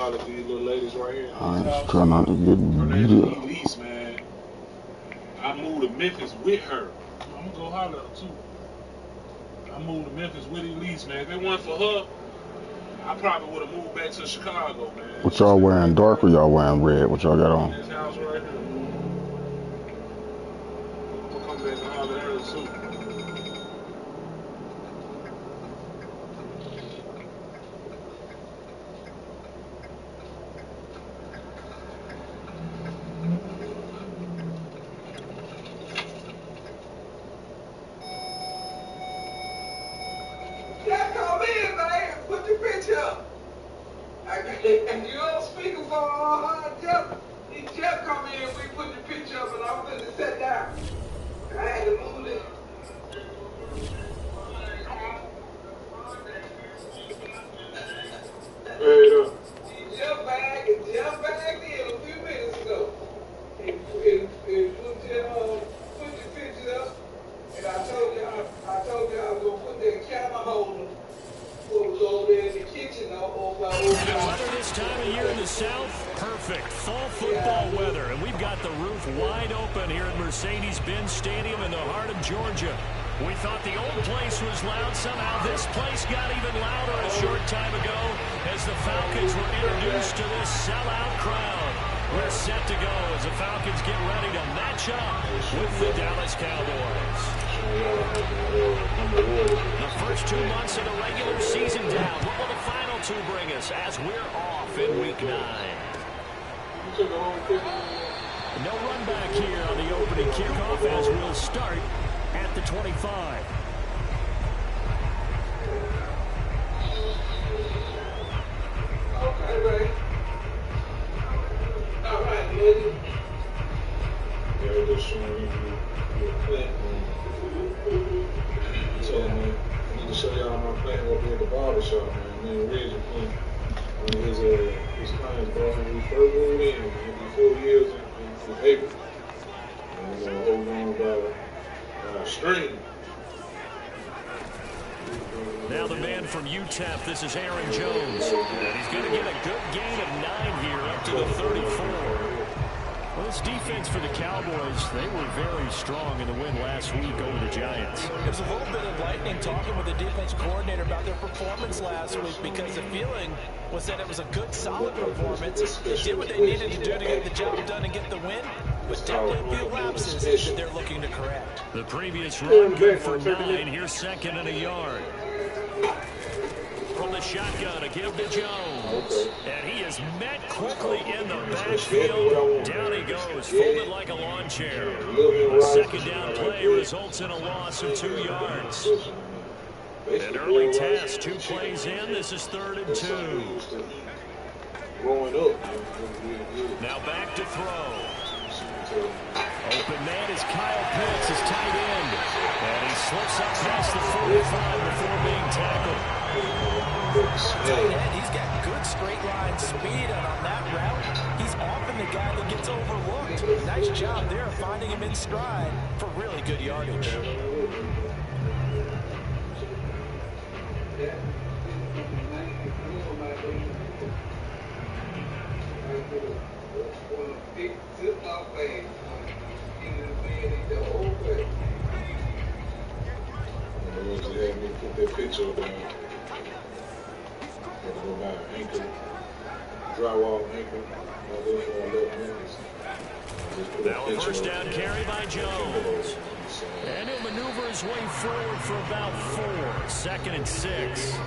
holler for these little ladies right here. I'm just trying not to get beat up. Elise, man. I moved to Memphis with her. I'm gonna go holler too. I moved to Memphis with Elise, man. If it wasn't for her, I probably would have moved back to Chicago, man. What y'all wearing, dark or y'all wearing red? What y'all got on? This house right here. We'll come back and holler at her too. And you on speakerphone, Jeff. Jeff come in, we put the picture up, and I'm finna sit down. I had to move it. Jeff bagged in a few minutes ago. He put the picture up, and I told you I was gonna put that camera holder. Over there in the kitchen, over weather this time of year in the South, perfect. Fall football weather, and we've got the roof wide open here at Mercedes-Benz Stadium in the heart of Georgia. We thought the old place was loud. Somehow this place got even louder a short time ago as the Falcons were introduced to this sellout crowd. We're set to go as the Falcons get ready to match up with the Dallas Cowboys. The first 2 months of the regular season down. What will the final two bring us as we're off in Week 9? No run back here on the opening kickoff as we'll start at the 25. Okay, Ray. All right, lady. Yeah, just showing you a platform. So, man, I need to show y'all my plant up here at the barber shop, man. Me and Reggie plant. His clients brought him when we first moved in. It'll be 4 years in April. And we're going to hold on by a string. Now the man from UTEP, this is Aaron Jones. And he's going to get a good gain of 9 here up to the 34. Well, this defense for the Cowboys, they were very strong in the win last week over the Giants. It was a little bit enlightening talking with the defense coordinator about their performance last week because the feeling was that it was a good, solid performance. They did what they needed to do to get the job done and get the win, but definitely a few lapses that they're looking to correct. The previous run good for 9. Here's second and a yard. From the shotgun, a give to Jones. And he is met quickly in the backfield. Down he goes, folded like a lawn chair. A second down play results in a loss of 2 yards. An early test, 2 plays in. This is 3rd and 2. Now back to throw. Open man is Kyle Pitts, his tight end. And he slips up past the 45 before being tackled. Tight end, he's got good straight line speed, and on that route, he's often the guy that gets overlooked. Nice job there finding him in stride for really good yardage. Put that picture up there. Had to go buy an anchor, drywall anchor. Now a first down carry by Jones. And he'll maneuver his way forward for about 4. 2nd and 6.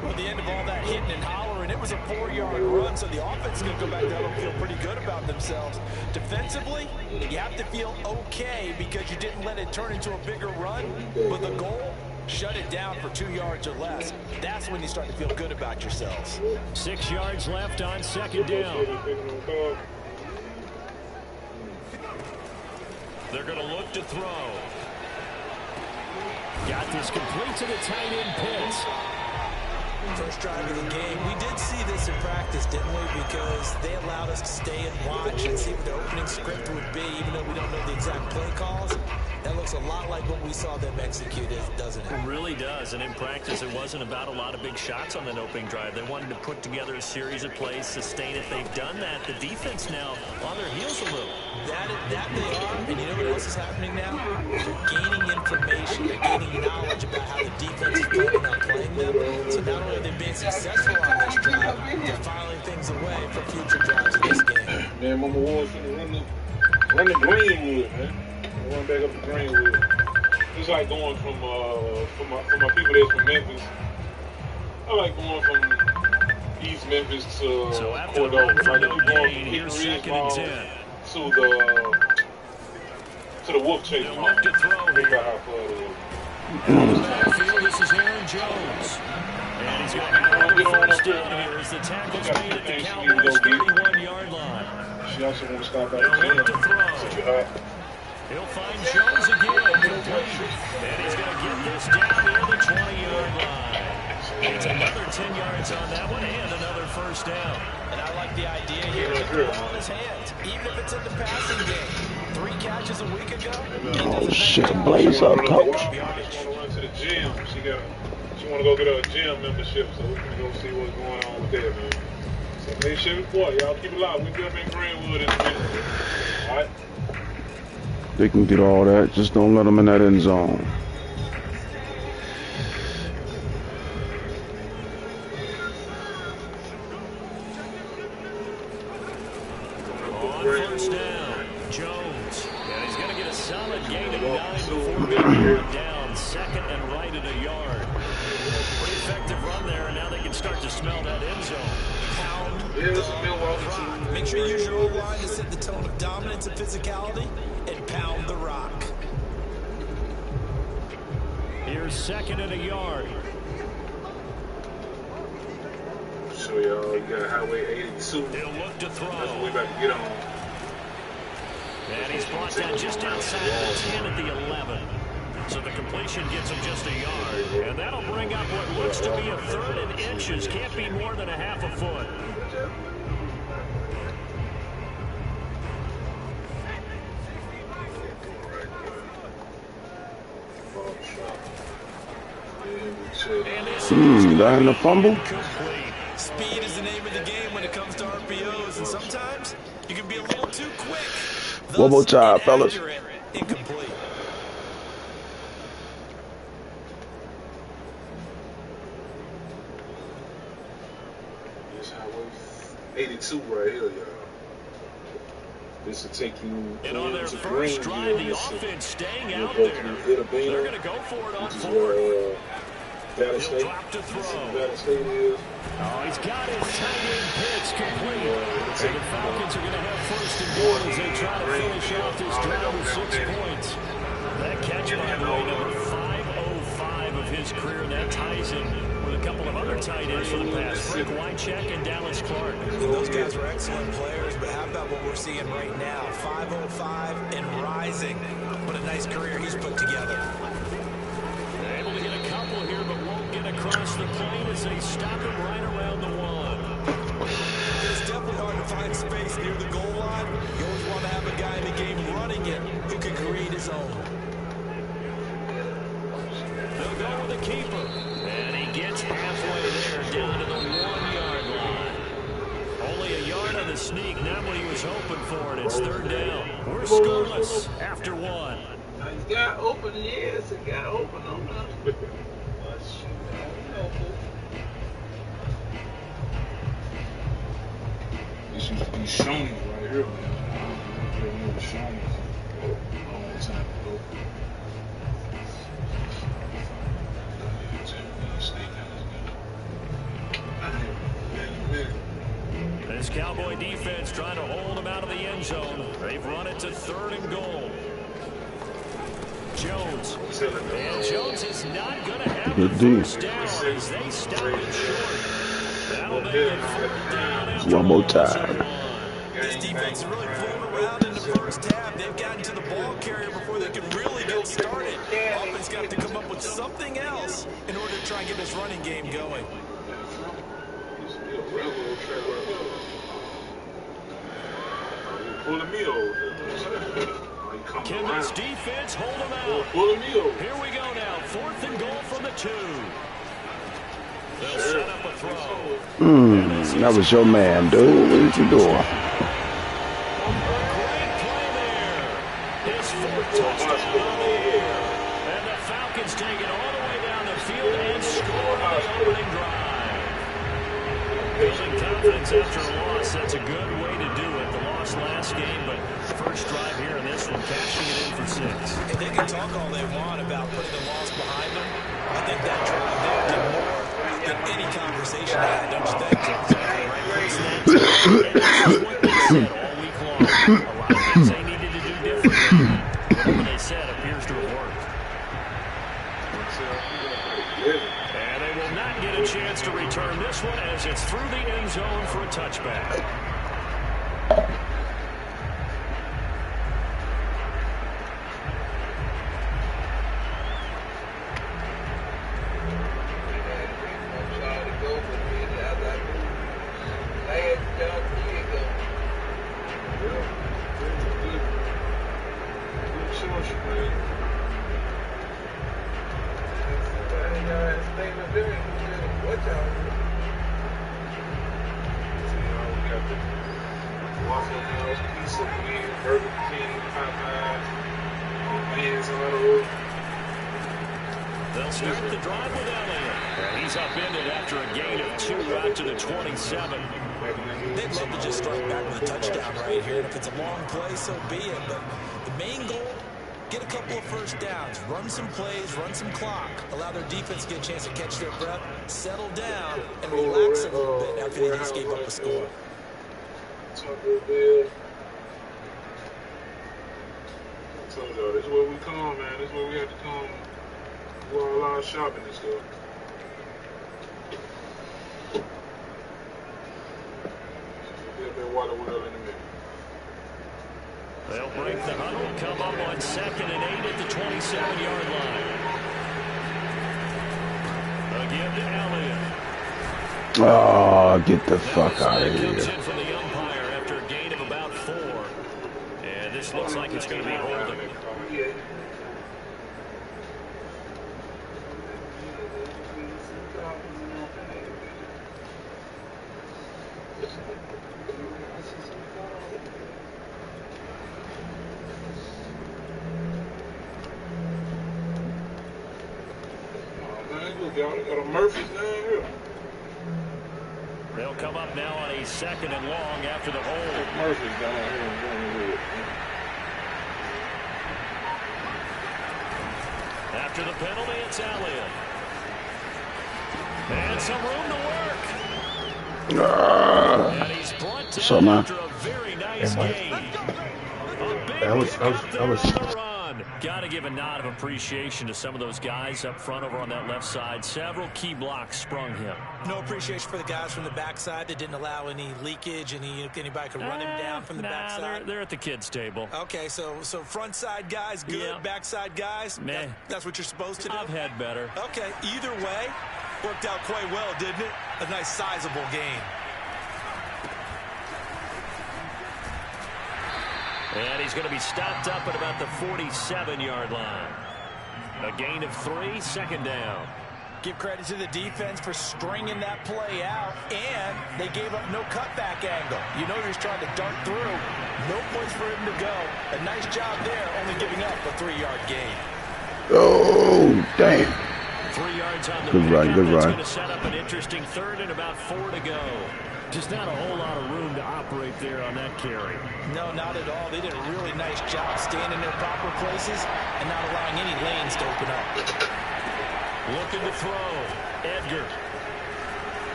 Well, at the end of all that hitting and hollering, it was a 4-yard run, so the offense is going to go back down and feel pretty good about themselves. Defensively, you have to feel okay because you didn't let it turn into a bigger run, but the goal, shut it down for 2 yards or less. That's when you start to feel good about yourselves. 6 yards left on 2nd down. They're going to look to throw. Got this complete to the tight end Pitts. First drive of the game. We did see this in practice, didn't we? Because they allowed us to stay and watch and see what the opening script would be, even though we don't know the exact play calls. That looks a lot like what we saw them execute, doesn't it? It really does, and in practice, it wasn't about a lot of big shots on that opening drive. They wanted to put together a series of plays, sustain it. They've done that. The defense now on their heels a little. That they are, and you know what else is happening now? They're gaining information. They're gaining knowledge about how the defense is planning on playing them. So not only have they been successful on this drive, they're filing things away for future drives in this game. Man, Mama Ward's finna run the Greenwood, man. Run back up to Greenwood. It's like going from my people that's from Memphis. I like going from East Memphis to Cordova. Like going from Hickory Mall to the Wolf Chase Mall. Look to throw here. Backfield, this is Aaron Jones. And he's got another first down here as the tackle's made at the Cowboys' 31-yard line. She also want to stop at He'll look to the throw. gym. He'll find Jones again, complete. And he's going to get this down near the 20-yard line. It's another 10 yards on that one and another first down. And I like the idea here. Keep the ball in his hands, even if it's in the passing game. 3 catches a week ago. Oh, shit. Blaze up, coach. She want to run to the gym. She want to go get her a gym membership, so we're going to go see what's going on with that, man. So, hey, Chevy Boy, y'all keep it loud. We'll be up in Greenwood in a minute. All right? They can get all that. Just don't let them in that end zone. On first down, Jones. And he's going to get a solid gain of 9 before being brought down. Second and right at a yard. Pretty effective run there, and now they can start to smell that end zone. Make sure you use your O-line to set the tone of dominance and physicality and pound the rock. Here's second and a yard. So, y'all, you got Highway 82. He'll look to throw. That's what we about to get on. And he's brought down just outside the 10 at the 11. So the completion gets him just a yard. And that'll bring up what looks to be a third and inches. Can't be more than a half a foot. That in the fumble? Speed is the name of the game when it comes to RPOs, and sometimes you can be a little too quick. One more time, fellas. Incomplete. This Highway 82 right here, y'all. This will take you And on their to first drive, the offense staying out there. They're going to go for it on fourth. Valley He'll State. drop to throw. Valley State is. Oh, he's got his tight end pitch complete. And the Falcons are going to have first and goal as they try to finish off this drive with 6 points. That catch, by the way, number 505 of his career, and that ties him with a couple of other tight ends for the past. Frank Wycheck and Dallas Clark. And those guys were excellent players, but how about what we're seeing right now? 505 and rising. What a nice career he's put together. Able to get a couple here, but won't get across the plane as they stop him right around the 1. It's definitely hard to find space near the goal line. You always want to have a guy in the game running it who can create his own. They'll go with the keeper. And he gets halfway there, down to the 1-yard line. Only a yard on the sneak, not what he was hoping for, and it's third down. We're scoreless after 1. It's got open, yes, it got open on that. This used to be Shoney's right here, man. I remember Shoney's a long time ago. This Cowboy defense trying to hold him out of the end zone. They've run it to third and goal. Jones. And Jones is not going to have the first down as they stop it short. That'll make it fourth down after One more time. This defense is really pulling around in the first half. They've gotten to the ball carrier before they can really get started. Offense got to come up with something else in order to try and get this running game going. Pulling me over. he coming Can around. this defense hold him out? Pulling me over. Here we go now. 4th and goal from the 2. They'll set up a throw. That was your man, dude. What you doing? Great play there. His 4th touchdown of the year. And the Falcons take it all the way down the field and score on the opening drive. Building confidence after a loss, that's a good way to do it. The loss last game, but first drive here in this one, cashing it in for 6. And they can talk all they want about putting the loss behind them. I think that drive there did more than any conversation they had, don't you think? Exactly right, Chris. And this is what they said all week long. A lot of things they needed to do differently. Whatever they said appears to have worked. And they will not get a chance to return this one as it's through the end zone for a touchback. They'll start the drive with Elliott. And he's upended after a gain of 2 out to the 27. They'd love to just strike back with a touchdown right here. And if it's a long play, so be it. But the main goal, get a couple of first downs, run some plays, run some clock, allow their defense to get a chance to catch their breath, settle down, and relax a little bit after they just gave up a score. I told y'all, this is where we come, man. This is where we have to come. Do a lot of shopping and stuff. Get a bit of water well in a minute. They'll break the huddle, come up on 2nd and 8 at the 27-yard line. Again to Elliott. Oh, get the fuck out of Comes here. in from the umpire after a gain of about 4. And this looks like it's going to be holding. Y'all got a Murphy's down here. They'll come up now on a 2nd and long after the hold. Murphy's down here. After the penalty, it's Elliott. And some room to work. And he's brought down after a very nice game. A big That was run. Got to give a nod of appreciation to some of those guys up front over on that left side. Several key blocks sprung him. No appreciation for the guys from the backside that didn't allow any leakage, anybody could run him down from the backside. They're at the kids' table. Okay, so front side guys good, Yeah. backside guys, that's what you're supposed to do? I've had better. Okay, either way, worked out quite well, didn't it? A nice sizable gain. And he's going to be stopped up at about the 47-yard line. A gain of 3, 2nd down. Give credit to the defense for stringing that play out, and they gave up no cutback angle. You know he's trying to dart through. No place for him to go. A nice job there, only giving up a 3-yard gain. Oh, damn. 3 yards on the Good run, pickup. good That's run. going to set up an interesting 3rd and about 4 to go. Just not a whole lot of room to operate there on that carry. No, not at all. They did a really nice job staying in their proper places and not allowing any lanes to open up. Looking to throw. Edgar.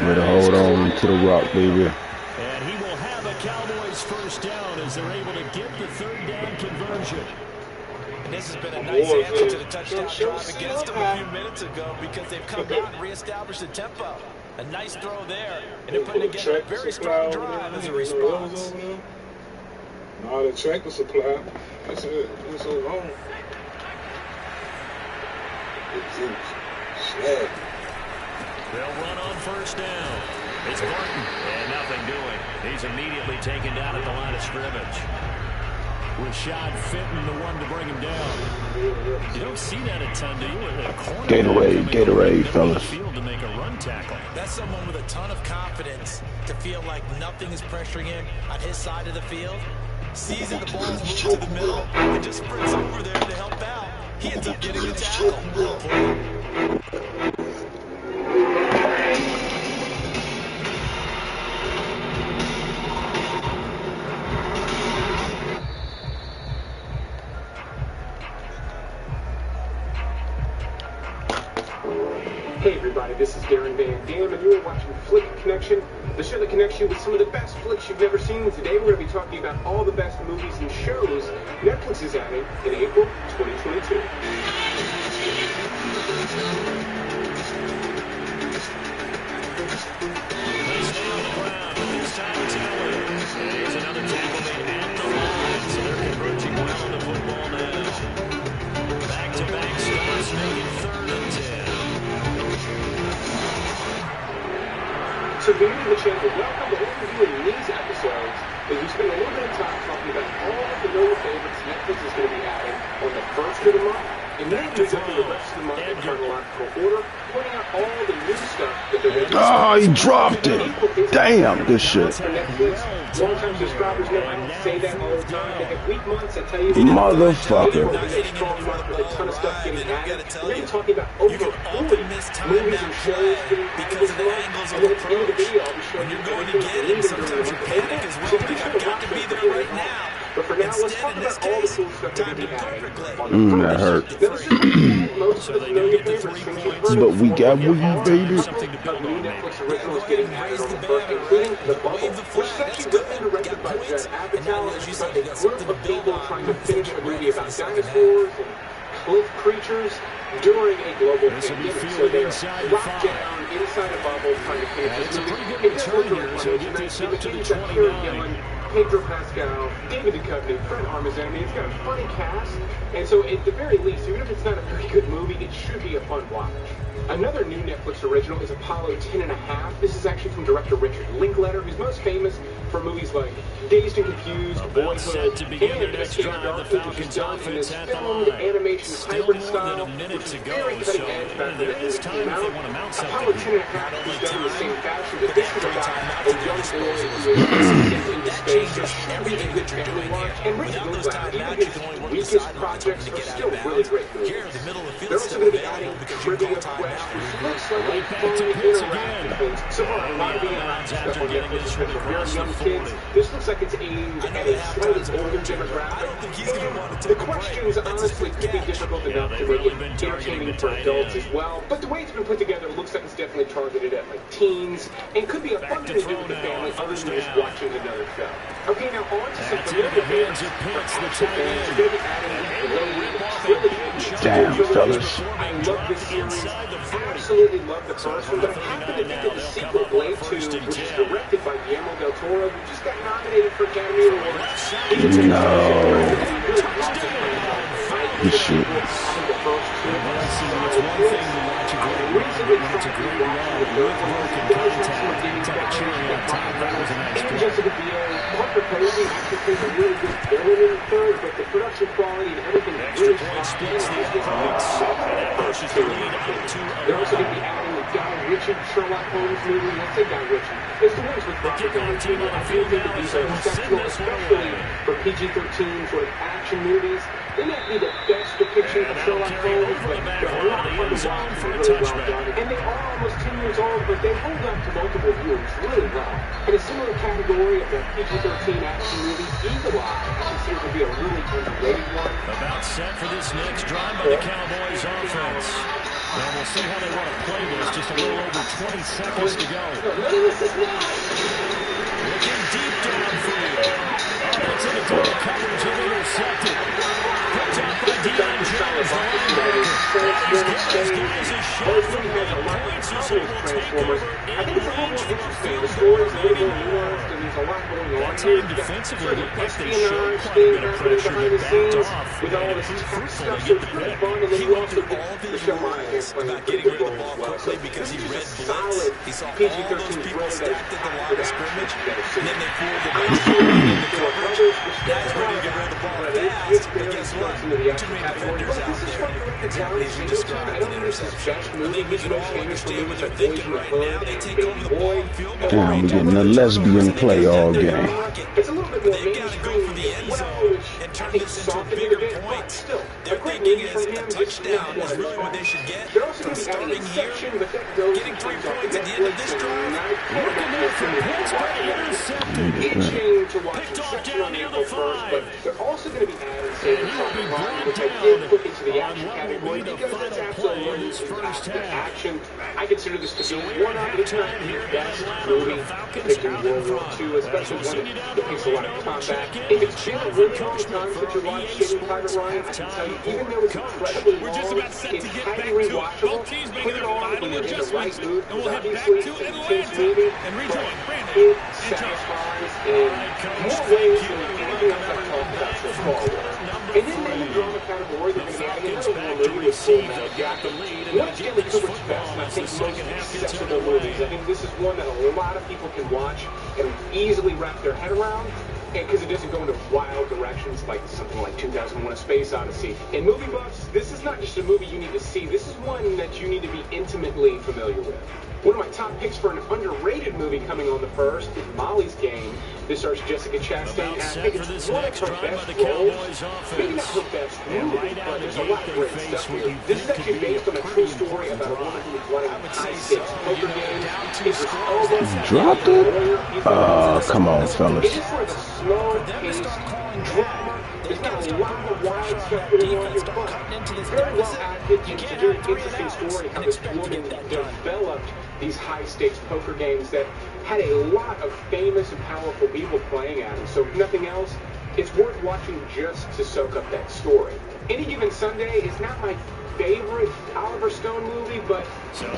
Way to hold on to the rock, baby. And he will have a Cowboys first down as they're able to get the 3rd down conversion. And this has been a nice answer to the touchdown drive against them a few minutes ago because they've come out and reestablished the tempo. A nice throw there, and they're putting together a very strong drive as a response. No, the tractor supply. That's it. It's so long. Snap. They'll run on first down. It's Barton, and nothing doing. He's immediately taken down at the line of scrimmage. Rashad Fenton, the one to bring him down. You don't see that a ton, do you? Gatorade, fellas. To make a run tackle. That's someone with a ton of confidence to feel like nothing is pressuring him on his side of the field. Sees that the ball is moved to the middle and just sprints over there to help out. He ends up getting the tackle. Hey everybody, this is Darren Van Dam, and you are watching Flick Connection, the show that connects you with some of the best flicks you've never seen. Today we're going to be talking about all the best movies and shows Netflix is adding in April 2022. There's another tackle made at the line, so they're converging well on the football now. Back-to-back stops make it 3rd and 10. So if you're new to the channel, welcome. What we're doing in these episodes is we spend a little bit of time talking about all of the known favorites Netflix is going to be adding on the 1st of the month, and then we go through the rest of the month in chronological order, pointing out all the new stuff that they're going to be Oh, he dropped it. Damn, good shit. For Netflix, long-time subscribers know I don't say that all the time. They have weak months, I tell you. Motherfucker. April is a strong month with a ton of stuff getting added. We're going to be talking about over 40 movies and shows getting added this month. And then at the end of the video, I'll be showing you everything you need to do. So be sure to watch this video right now. But for now, let's talk about all the cool stuff that we added. That hurt. Most of the familiar favorites, things you've heard But we got Woogie, baby. of new Netflix originals getting added on the 1st, including The Bubble, which is actually written and directed by Judd Apatow. It's about a group of people trying to finish a movie about dinosaurs and cliff creatures during a global pandemic. So they're locked down inside a bubble trying to finish this movie. It does look really fun. It's nice. It's got Karen Gillan, Pedro Pascal, David Duchovny, Fred Armisen. I mean, it's got a funny cast, and so at the very least, even if it's not a very good movie, it should be a fun watch. Another new Netflix original is Apollo 10½. This is actually from director Richard Linklater, who's most famous for movies like Dazed and Confused, Boyhood, and Escape Darkness, which is done in this filmed animation hybrid style, which is very cutting edge back when it came out. Apollo 10½ was done in the same fashion, but this is about a young boy who is sent into space. It's really a good family watch, and Richard Linklater, even his weakest projects are still really great movies. They're also going to be adding Trivia Quest, which looks like a fun interactive thing. So far, a lot of the interactive stuff on Netflix is for very young kids. This looks like it's aimed at a slightly older demographic. The questions, honestly, could be difficult enough to make it entertaining for adults as well. But the way it's been put together, it looks like it's definitely targeted at like teens, and could be a fun thing to do with the family other than just watching another show. Okay, now on to some familiar favorites. Action fans are going to be adding the trilogy. Damn, fellas. I love this series. Absolutely love the first one, but I happen to think of the sequel, Blade 2, which is directed by Guillermo del Toro, who just got nominated for Academy Awards. He should. Jessica Biel, Parker Posey actually plays a really good villain in the third, but the production quality and everything is really strong. They're also going to be adding the Guy Ritchie Sherlock Holmes movie. I say Guy Ritchie. It's the ones with Robert Downey Jr. I do think that these are exceptional, especially for PG-13 sort of action movies. They might be the best depiction of Sherlock Holmes, but they're a lot of fun to watch and really well done. And they are almost 10 years old, but they hold up to multiple viewers really well. In a similar category of the PG-13 action movies, Eagle Eye, I consider to be a really underrated one. About set for this next drive by the Cowboys offense. And we'll see how they want to play this. Just a little over 20 seconds to go. Looking deep downfield. It's in the double coverage and intercepted. Picked up by Deion Jones. Transformers. I think it's a little more interesting. The story's a little more nuanced, and there's a lot going on here. Sort of espionage thing happening behind the scenes with all this tech stuff, so it's pretty fun. And then you also get Michelle Monaghan playing a pretty good role as well. So this is just a solid PG-13 thriller that is packed with action. I'm sure to our brother defense, which Now he's ready to get rid of the ball fast, but guess what? Two main defenders out there. Exactly as you described, an interception. I think we can all understand what they're thinking right now. They take over the ball and field goal Damn, range. we're getting a lesbian play all game. it's a little bit more They've got to go for the end zone and turn this into a bigger point. They're thinking is a touchdown is really what they should get. So starting here, getting 3 points at the end of this drive. Looking there for Pittsburgh, intercepted. Itching to watch Picked off reception down on near April the 1st, but 5. they're also going to be adding Saban he'll be line, brought which I down did put into the on action what will category be the because it's final play of absolutely this first half. action. I consider this to be one of, if not Halftime here the in best Atlanta movie with the Falcons depicting out in World War front. II, especially As we'll one send you down that to depicts a lot of Orlando, combat. check in If with it's been a Jonathan really long Coachman time for since you our watched EA Saving Private Sports Ryan, I can tell you, even though it's Coach, incredibly we're just long, about set to it's get highly back to it. rewatchable. Both teams Put making it their on when final you're in the right adjustments, mood, and we'll head back obviously to it's an intense Atlanta movie, and but rejoin. Brandon, it enjoy. satisfies in more ways than anything else I've talked about so far. And then in the drama category, they're going to be adding another war movie with Full Metal Jacket. One of Stanley Kubrick's best, and I think most accessible movies. I think this is one that a lot of people can watch and easily wrap their head around, because it doesn't go into wild directions like something like 2001: A Space Odyssey. In movie buffs, this is not just a movie you need to see. This is one that you need to be intimately familiar with. One of my top picks for an underrated movie coming on the 1st is Molly's Game. This stars Jessica Chastain, and I think it's one of her best roles. Maybe not her best movie, but there's a lot of great stuff here. This is actually based on a true story about a woman who was running high-stakes poker games. Idris Elba Dropped it? Come on, fellas. it is sort of a slow-paced drama. There's not a lot of wild stuff going on here, but very well acted. It's a very interesting story how this woman developed these high-stakes poker games that had a lot of famous and powerful people playing at them. So if nothing else, it's worth watching just to soak up that story. Any Given Sunday is not my favorite Oliver Stone movie, but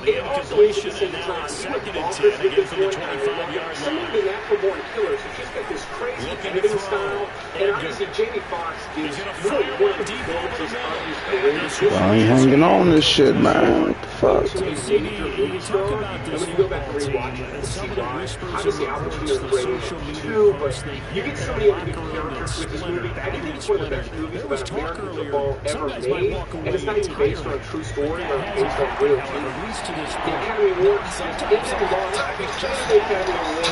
it also is at the same time. Second and 10 again from the 25-yard Some of line. the natural born killers have just got this crazy editing style, and obviously Jamie Foxx gives really one of the performances of his career. I ain't hanging on this shit, man. What the fuck? So you talk about this, and when you go back and rewatch it, and see why. Obviously, Al Pacino's great too, but you get so many other good characters with this movie. I think it's one of the best movies about American football ever made, and it's not even based on a true story, but it's based on real teams. The Academy Awards, it's a long time. It's just the Academy Awards.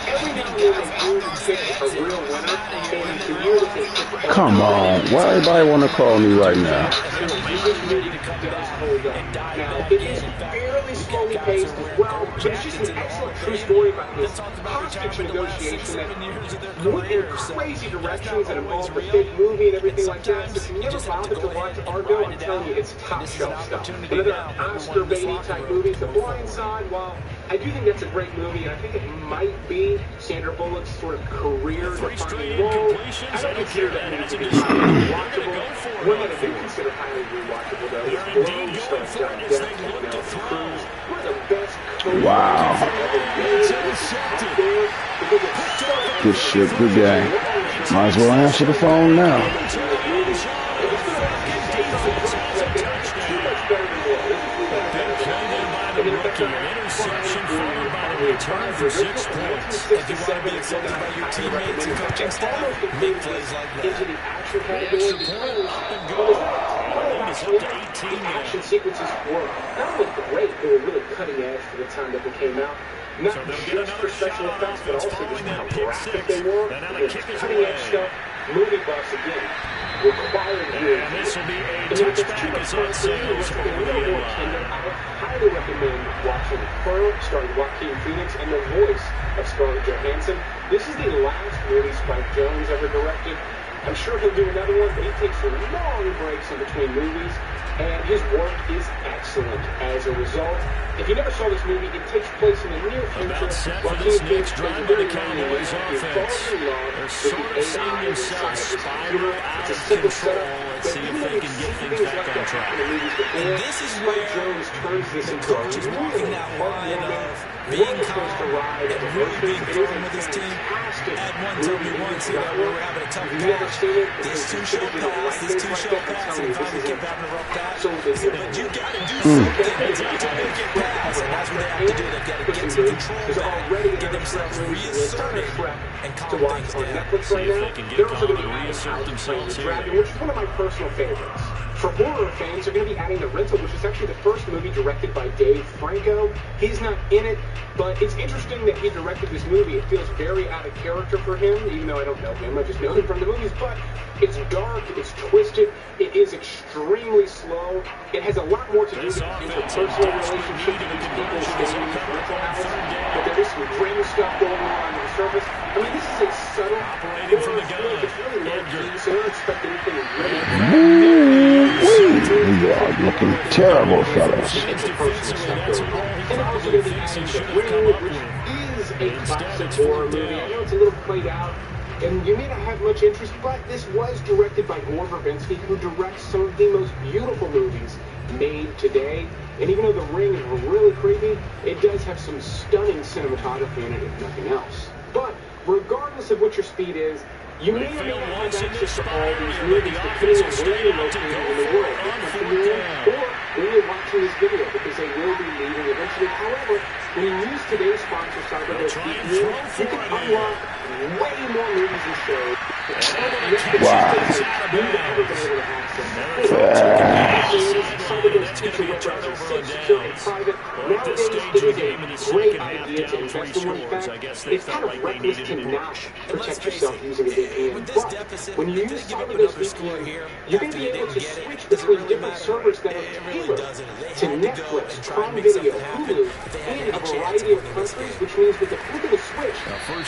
Every now and then they do pick a real winner, and the year that they pick Come on. Why everybody want to call me right now? Now, it is fairly slowly paced as well, but it's just an excellent true story about this hostage negotiation that went in crazy directions that involved the fake movie and everything like that. So if you never bothered to watch Argo, I'm telling you, it's top shelf stuff. Another Oscar baity type movie, The Blind Side. While I do think that's a great movie, and I think it might be Sandra Bullock's sort of career-defining role, I don't consider that movie to be highly rewatchable. One that I do consider highly rewatchable, though, is Bloom, starring John Depp and Penelope Cruz. One of the best Wow. Good shit, good game. Might as well answer the phone now. Interception followed by a return for 6 points. If you want to be accepted by your teammates and coaching staff, make plays like into that. the action category because the action sequences were not only great, they were really cutting edge for the time that they came out. Not just for special effects, but also just how graphic they were. Cutting edge stuff. Movie buffs again required here. And this will be a touchback as on sales for the I highly recommend watching Her, starring Joaquin Phoenix, and the voice of Scarlett Johansson. This is the last movie Spike Jonze ever directed. I'm sure he'll do another one, but he takes long breaks in between movies, and his work is excellent as a result. If you never saw this movie, it takes place in the near future. About set for this next drive by the Cowboys offense. They're sort of seeing themselves spiral out of control. Let's see if they can get things back on track. And this is where Jones turns this into coach is walking that line of being calm and really being firm with his team. Add one tell me once that we were having a tough patch. This too shall pass. This too shall pass. And finally kept having a rough patch. But you got to do something to make it pass. And that's what they have to do. They've got to get some control back, get themselves reasserted, and calm things down. Netflix right now. They're also going to be reassert themselves here, which is one of my personal favorites. For horror fans, they're going to be adding The Rental, which is actually the first movie directed by Dave Franco. He's not in it, but it's interesting that he directed this movie. It feels very out of character for him, even though I don't know him. I just know him from the movies. But it's dark, it's twisted, it is extremely slow. It has a lot more to do with the personal relationship that these people staying in this rental house. But there is some grim stuff going on under the surface. I mean, this is a subtle horror film. It's really low key, so I don't expect anything really. You are looking terrible, fellas. And also going to be adding The Ring, which is a classic horror movie. I know it's a little played out, and you may not have much interest, but this was directed by Gore Verbinski, who directs some of the most beautiful movies made today. And even though The Ring is really creepy, it does have some stunning cinematography in it, if nothing else. But regardless of what your speed is, you may or may not have access to all these movies depending on where you're located in the world, or when you're watching this video, because they will be leaving eventually. However, when you use today's sponsor, CyberGhost VPN, you can unlock way more movies and shows. Wow. You've never been able to access. CyberGhost teacher web browser is safe, secure, and private. Nowadays, it is a great idea to invest in one. In fact, it's kind of reckless to not protect yourself using a VPN. But when you use CyberGhost VPN, you're going to be able to switch between different servers that are tailored to Netflix, Prime Video, Hulu, and a variety of countries, which means with the flick of a switch,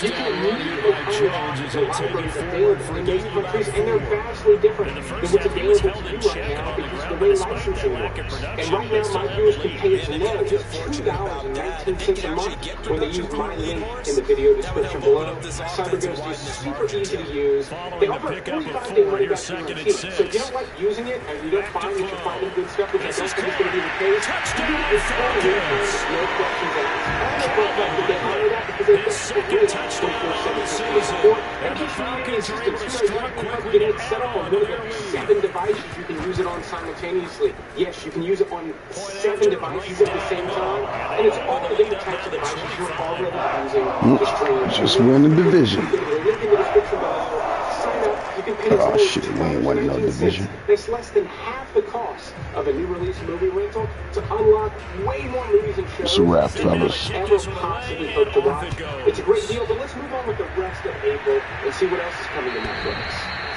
you can immediately unlock the libraries available in those countries, and they're vastly different than what's available to you right now because of the way licensing works. And right now, my viewers can pay as low as $2.19 a month when they use my link in the video description below. CyberGhost is super easy to use. They offer a 45-day money-back guarantee. So if you don't like using it and you don't find that you're finding good stuff, which I don't think is going to be the case, you can just call your friends, no questions asked. I don't know if they honor that because they've got a great 24/7 support. And in case you're using the system, you might getting it set up on one of the 7 devices you can use it on simultaneously. Yes, you can use it on 7 devices at the same time, and it's all the different types of devices you're already using to stream. Just win the division. Link in the description below. Sign up. You can pay Oh shit, we ain't winning no division. That's less than half the cost of a new release movie rental to unlock way more movies and shows. It's a wrap, fellas. Than you ever possibly hope to watch. It's a great deal, but let's move on with the rest of April and see what else is coming to Netflix.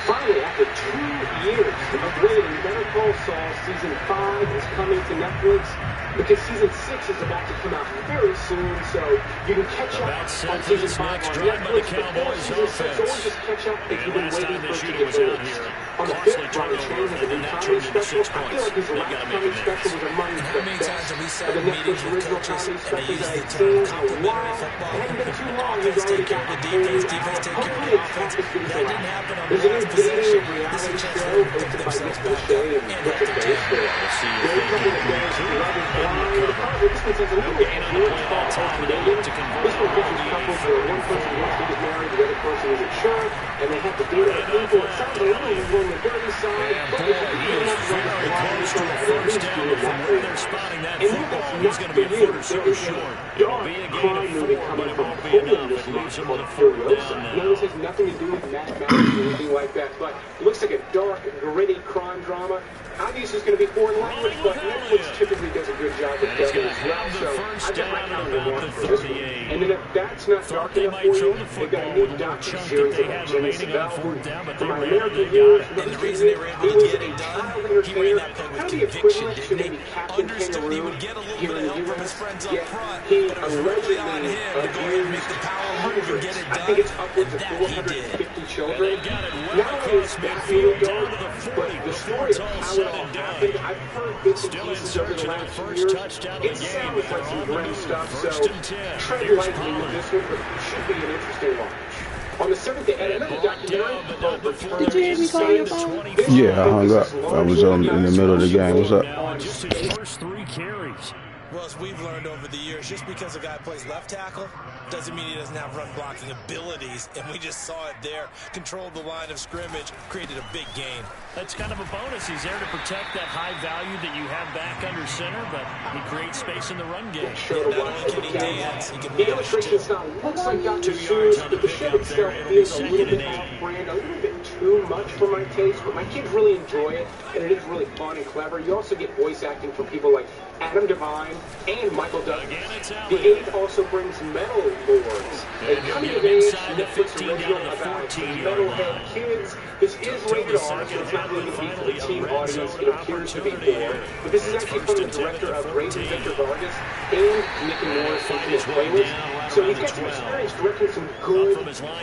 Finally, after 2 years of waiting, Better Call Saul Season 5 is coming to Netflix because Season 6 is about to come out very soon, so you can catch up on Season 5 on Netflix before Season 6, or just catch up if you've been waiting for it to get released. On the 5th, Brian Chang has a new comedy special. I feel like his last comedy special was among the best of the Netflix original comedy specials that I've seen in a while. It hadn't been too long, he's already got the defense, hopefully it's half as good as the last. There's a new dating reality show hosted by Nick Lachey and Richard Baker. There's a couple of shows, Love is Blind. However, this one says a little bit more. It's called Ultimatum. This one features couples where one person wants to get married, the other person isn't sure, and they have to date other people. It sounds a little bit on the dirty side, but it's pretty much Love is Blind, so at least do it that way. And with that's not for you, there is a dark crime movie coming from Poland this month called Furiosa. Now, this has nothing to do with Mad Max or anything like that, but it looks like a dark, gritty crime drama. Obviously, it's going to be foreign language, but Netflix typically does a good job with dubbing as well, so I've got my hand in the water for this one. And then if that's not dark enough for you, they've got a new docu-series about Jimmy Savile. For my American viewers, he was a child entertainer, kind of the equivalent to maybe Captain Kangaroo here in the U.S., yet he allegedly abused hundreds, I think it's upwards of 450 children. Not only is that really dark, but the story of how it all happened, I've heard bits and pieces over the last few years. It sounds like some grim stuff, so tread lightly with this one, but it should be an interesting watch. On the 7th, they added another documentary called Return to Space. Yeah, I hung up. I was in the middle of the game. What's up? Just his first 3 carries. Well, as we've learned over the years, just because a guy plays left tackle doesn't mean he doesn't have run blocking abilities, and we just saw it there. Controlled the line of scrimmage, created a big gain. That's kind of a bonus. He's there to protect that high value that you have back under center, but he creates space in the run game. Sure, Not only can he dance, he can the illustration style looks like Dr. Seuss, but the show itself is a little bit off-brand, a little bit too much for my taste, but my kids really enjoy it, and it is really fun and clever. You also get voice acting from people like Adam Devine and Michael Douglas. The 8 also brings Metal Lords, a coming-of-age Netflix original about metalhead kids. This is rated R, so it's not really going to be for the teen audience it appears to be for. But this is actually from the director of Raising Victor Vargas and Nicky Morris into his playlist. So he's got some experience directing some good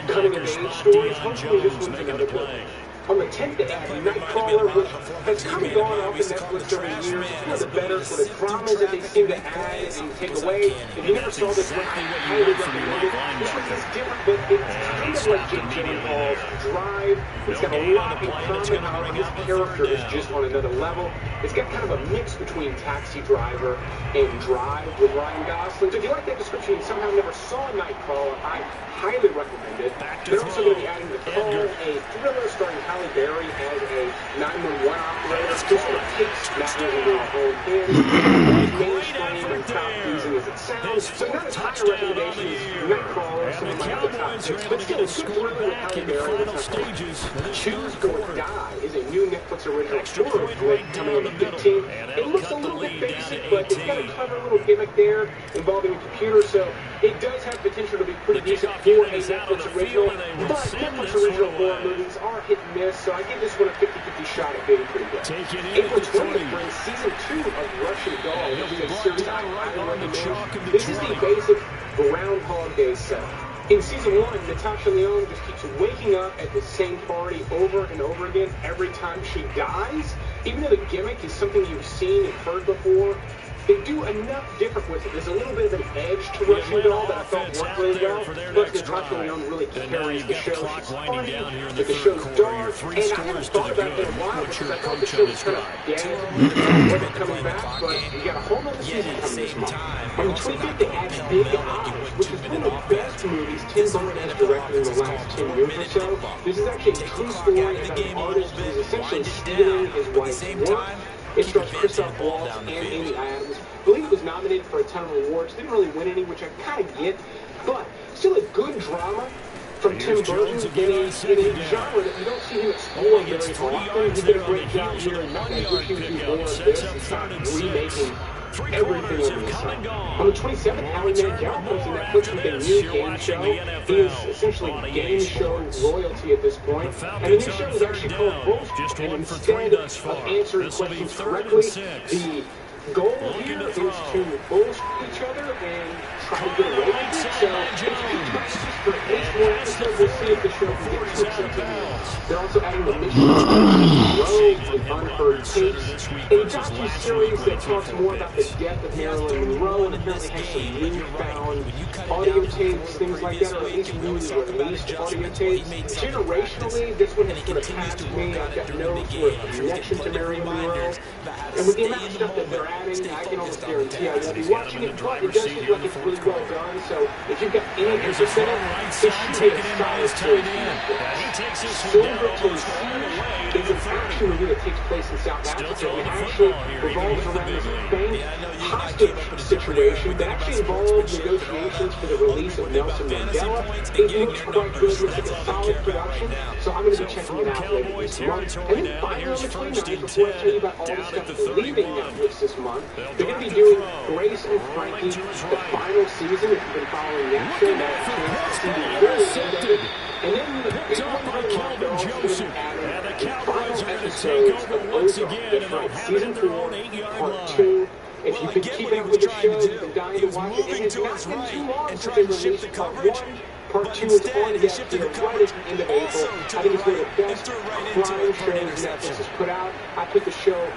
coming-of-age stories. Hopefully this one's another good one. On the 10th, they add Nightcrawler, which has come and gone off of Netflix over the years. It's one of the better sort of dramas that they seem to add and take away. If you never saw this one, I highly recommend it. This one is different, but it's kind of like Jake Gyllenhaal's Drive. It's got a lot in common, however, this character is just on another level. It's got kind of a mix between Taxi Driver and Drive with Ryan Gosling. So if you like that description and somehow never saw Nightcrawler, I highly recommend it. They're also going to be adding The Call, a thriller starring Halle Berry as a 911 operator who sort of takes matters into her own hands. Mainstream and top pleasing as it sounds. So not as high a recommendation as Nightcrawler, some of my other top picks, but still a good thriller with Halle Berry that's not bad. Choose Go or Die is a new Netflix original horror flick coming on the 15th. It looks a little bit basic, but it's got a clever little gimmick there involving a computer, so it does have potential to be pretty decent for a Netflix original, but Netflix original horror movies are hit and miss, so I give this one a 50-50 shot at being pretty good. April 20th brings Season 2 of Russian Doll, which is a series I highly recommend. This is the basic Groundhog Day setup. In Season 1, Natasha Lyonne just keeps waking up at the same party over and over again every time she dies. Even though the gimmick is something you've seen and heard before, they do enough different with it. There's a little bit of an edge to Russian Doll that I thought worked really well. Plus, Natasha Lyonne really carries the show. She's funny, but the show's dark, and I haven't thought about it in a while because I thought the show was kind of dead, wasn't coming back, but we got a whole other season coming this month. On the 25th, they add Big Eyes, which is one of the best movies Tim Burton has directed in the last 10 years or so. This is actually a true story about an artist who is essentially stealing his wife's work. It stars Christoph Waltz and Amy Adams. I believe it was nominated for a ton of awards. Didn't really win any, which I kind of get, but still a good drama from Tim Burton in a genre that you don't see him exploring very often. He did a great job here, and I wish he would do more of this and stop remaking everything over the sun. On the 27th, Howie Mandel comes to Netflix with a new game show. He is essentially game show royalty at this point. And the new show is actually called Bullshit. And instead of answering questions correctly, the goal here is to bullshit each other and try to get away with it. So if you keep practice for 8 more episodes, we'll see if the show can get 2 continuing. They're also adding the mission Monroe with unheard tapes, a docu-series that talks more about the death of Marilyn Monroe and apparently has some newfound audio tapes, things like that, or at least newly released audio tapes. Generationally, this one has sort of passed me. I've got no sort of connection to Marilyn Monroe. And with the amount of stuff that they're adding, I can almost guarantee I won't be watching it, but it does look like it's really well done, so if you've got any interest in it, it should be a solid series. Silver to Sea is an action movie that takes place in South Africa and actually revolves around this bank hostage situation that actually involves negotiations for the release of Nelson Mandela. It looks quite good. It's like a solid production, so I'm going to be checking it out later this month. And then finally on the 29th, before I tell you about all the stuff leaving Netflix this month, they're going to be doing Grace and Frankie, the final season. If you've been following that show, that's the very end of it. And then the big one for the month, they're also going to be adding the final episodes of Ozark. That's right, Season 4, Part 2. If you've been keeping up with the show, you've been dying to watch it, and it's not been too long since they released Part 1. Part 2 is on deck here right at the end of April. I think it's one of the best crime shows Netflix has put out. I put the show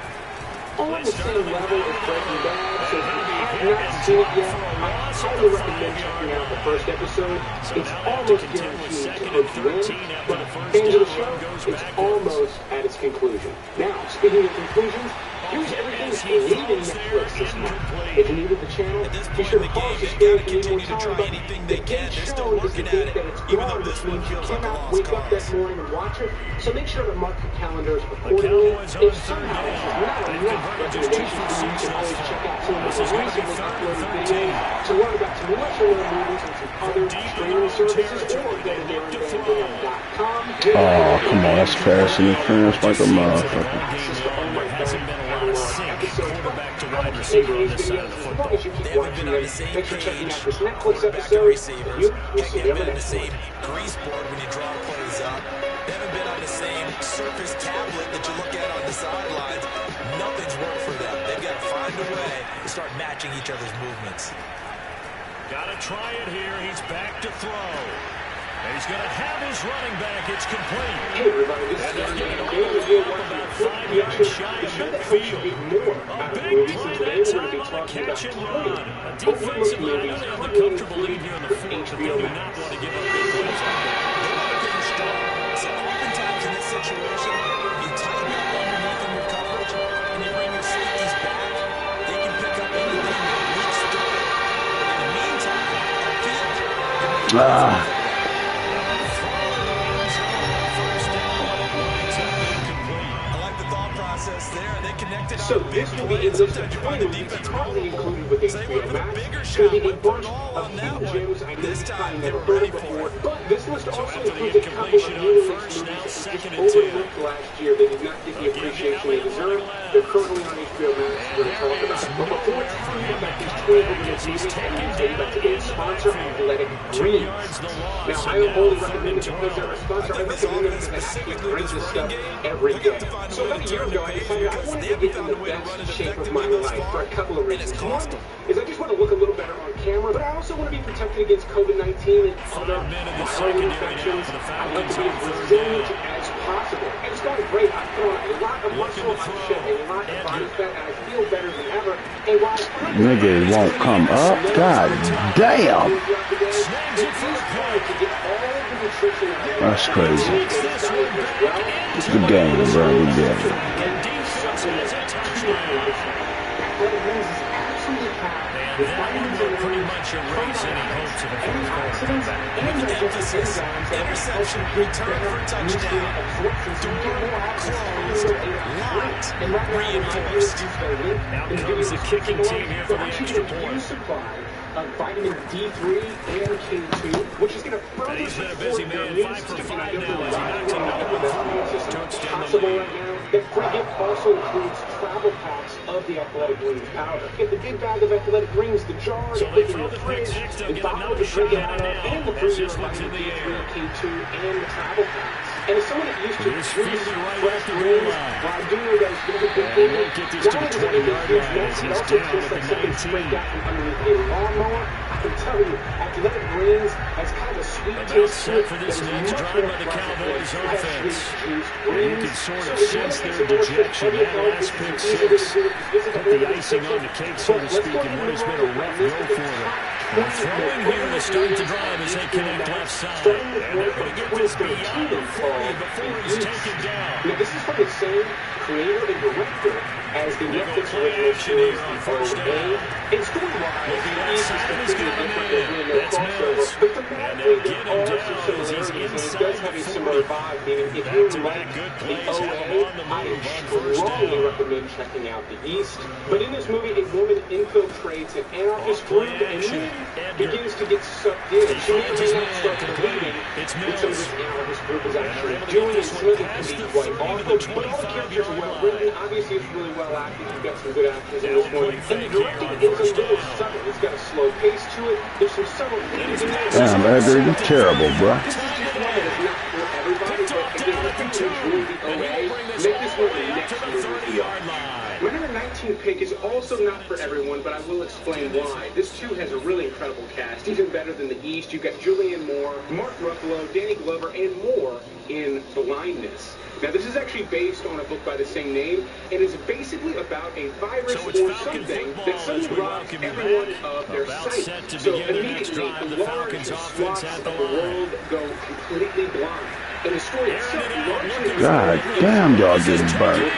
on the same level as Breaking Bad, so if you have not seen it yet, I highly recommend checking out the first episode. It's almost guaranteed to coach win, but fans of the show, it's almost at its conclusion. Now, speaking of conclusions, here's everything leaving Netflix this month. If you're new to the channel, be sure to pause the screen if you need more time, but the date shown is the date that it's gone, which means you cannot wake up that morning and watch it, so make sure to mark your calendars accordingly. If somehow this is not enough recommendations for you, you can always check out some of the recently uploaded videos to learn about some lesser known movies and some other streaming services, or go to DarrenVanDam.com. Oh, come on, that's pass interference like a motherfucker. Quarterback to wide receiver on this side of the football. As you keep watching them, make sure checking out this Netflix episode. We'll see you on the next one. Grease board when you draw plays up. They haven't been on the same Surface tablet that you look at on the sidelines. Nothing's worked for them. They've got to find a way to start matching each other's movements. Got to try it here. He's back to throw. And he's going to have his running back. It's complete. Hey everybody, this is About 5 yards shy of midfield. A big play that time on the catch and run. A defensive line, they have the comfortable lead here in the fourth, but they do not want to give up big plays. They want to finish strong. So oftentimes in this situation, you tighten up underneath in your coverage, and you bring your safeties back. They can pick up anything that leaks through. In the meantime, upfield, so this will be a list of 20 movies currently included with HBO Max. There will be a bunch of hidden gems I know you've never heard of before, but this list also includes a couple of new release movies that we just overlooked last year. They did not get the appreciation they deserve. They're currently on HBO Max. We're going to talk about it. But before telling you about these 20 release movies, I need to tell you about today's sponsor, Athletic Greens. Now, I don't only recommend it because they're a sponsor. I recommend it because I actually drink this stuff every day. So about a year ago, I decided I wanted to get in the best shape of my life for a couple of reasons. One is I just want to look a little better on camera, but I also want to be protected against COVID-19 and other viral infections. I want to be as resilient as possible. And it's going great. I put on a lot of muscle, I shed a lot of body fat, and I feel better than ever. And while Nigga, it won't come up. God damn. That's crazy. Good game, bro. Good game. And that one will pretty much erase any hopes of a first quarter comeback. Emphasis, interception, return for touchdown. Door closed, locked, reinforced. Out comes the kicking team here for the extra point. Vitamin D3 and K2, which is going to further He's been a busy man, 5 for 5 now as he knocks another possible right now. That free gift also includes travel packs of the Athletic Greens powder. Get the big bag of Athletic Greens, the jar, so put they in throw your the fridge, pick six, they'll the get bottle another to drink shot it out at of, it now. and the As free this one's in vitamin the D3 air. and K2 and the travel packs. And as someone that used to Here's grease Feely right fresh at the goal greens, line. while I do know that it's going to be good And for he you, won't get this to the 20-yard line as it he's also down tastes at like the something 19. scraped out from underneath a lawnmower. I can tell you, Athletic Greens has kind of a sweet About taste to set it. for this that is next much drive more by the pleasant Cowboys than offense. freshly juiced And you greens. can sort So of if you sense want to their get some more dejection. stuff, That last pick six put the icing on the cake, so to speak, in what has been a rough go for them. And throwing here to start the drive as they connect left side. And they're going to get this beyond the 40 before he's taken down. Now, this is from the same creator and director as the Netflix original series, OA. And story-wise, the East is completely different. There's really no crossover. But thematically, there are some similarities, and it does have a similar vibe, meaning if you like the OA, I strongly recommend checking out the East. But in this movie, a woman infiltrates an anarchist group and then begins to get sucked in. She may or may not start believing what some of this anarchist group is actually doing, and some of it can be quite awful. But all the characters are well written. Obviously, it's really well acted. You've got some good actors in this one. And the directing is a little subtle. It's got a slow pace to it. There's some subtle things in there. Damn, Edgar, you terrible, bro. This is just one that is not for everybody, but again, if you enjoy the OA, make this one the next movie. Remember in second pick is also not for everyone, but I will explain why. This too has a really incredible cast, even better than the East. You've got Julianne Moore, Mark Ruffalo, Danny Glover, and more in Blindness. Now, this is actually based on a book by the same name, and is basically about a virus or something that suddenly robs everyone of their sight. So immediately, large swaths of the world go completely blind. And the story itself largely... God damn, y'all getting burnt.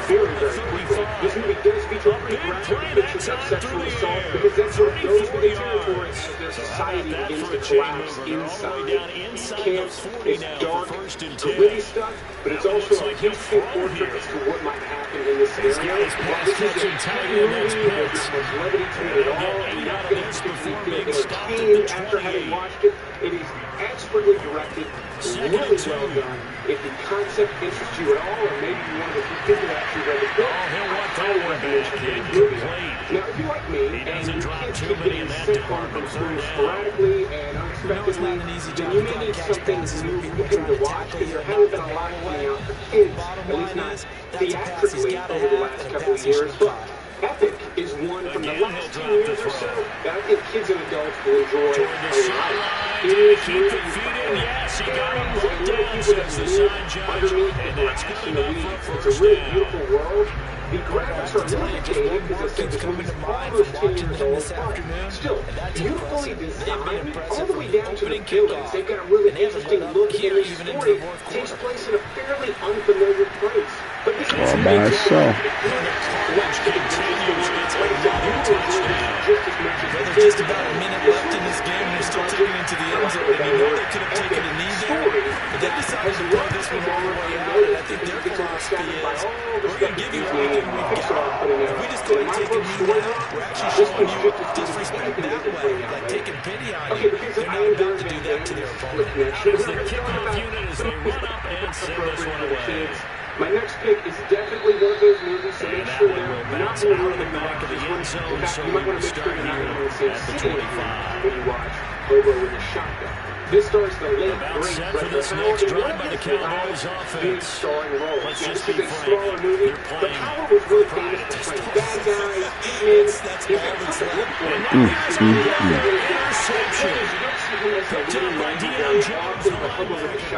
Very, very quickly. This movie does feature a pretty graphic depictions of sexual assault, because that sort of goes with the territory as their society begins to collapse inside. Camps, it's dark, gritty stuff, but it's also a history portrait as to what might happen in this area. This is a tiny movie, there's not much levity to it at all, and you're not going to feel entertained after having watched it. It is expertly directed, really well done. If the concept interests you at all, or maybe you want to think about actually read the book, I highly recommend checking this movie out. Now, if you're like me, and your kids keep getting sent home from school sporadically and unexpectedly, then you may need something new to watch, because there hasn't been a lot coming out for kids, at least not theatrically over the last couple of years. But Epic is one from the last 10 years or so that I think kids and adults will enjoy a lot. It is really families and little people that live underneath the grass and the weeds. It's a really beautiful world. The graphics are a little bit dated, because I said this movie's almost 10 years old, but still beautifully designed all the way down to the villains. They've got a really interesting look, and the story takes place in a fairly unfamiliar place. But this is by itself. There's just about a minute left in this game, and they're still taking it into the end zone, and you know they could have taken a knee there, but they decided to play this one all the way out, and I think their philosophy is, we're going to give you everything we've got. If we just go and take a knee now, we're actually showing you disrespect that way, like taking pity on you. They're not about to do that to their opponent. As the kickoff unit as they run up and send this one away. My next pick is definitely one of those movies, so make sure they're not out more of the back of the end zone. In fact, So you might want to make sure start you're not here in the same at the city 25. when you watch Hobo with a Shotgun. This stars the late, About great set for Brett this Howard next in drive one by of the his Cowboys last big offense. starring roles. Let's Now, just this be is a frank. smaller movie, They're but playing Howard was really famous for playing bad guys, hitmen. That's He's all got that's such a look for him. Interception. You don't see him as a leading man, very often, but Hobo with a Shotgun.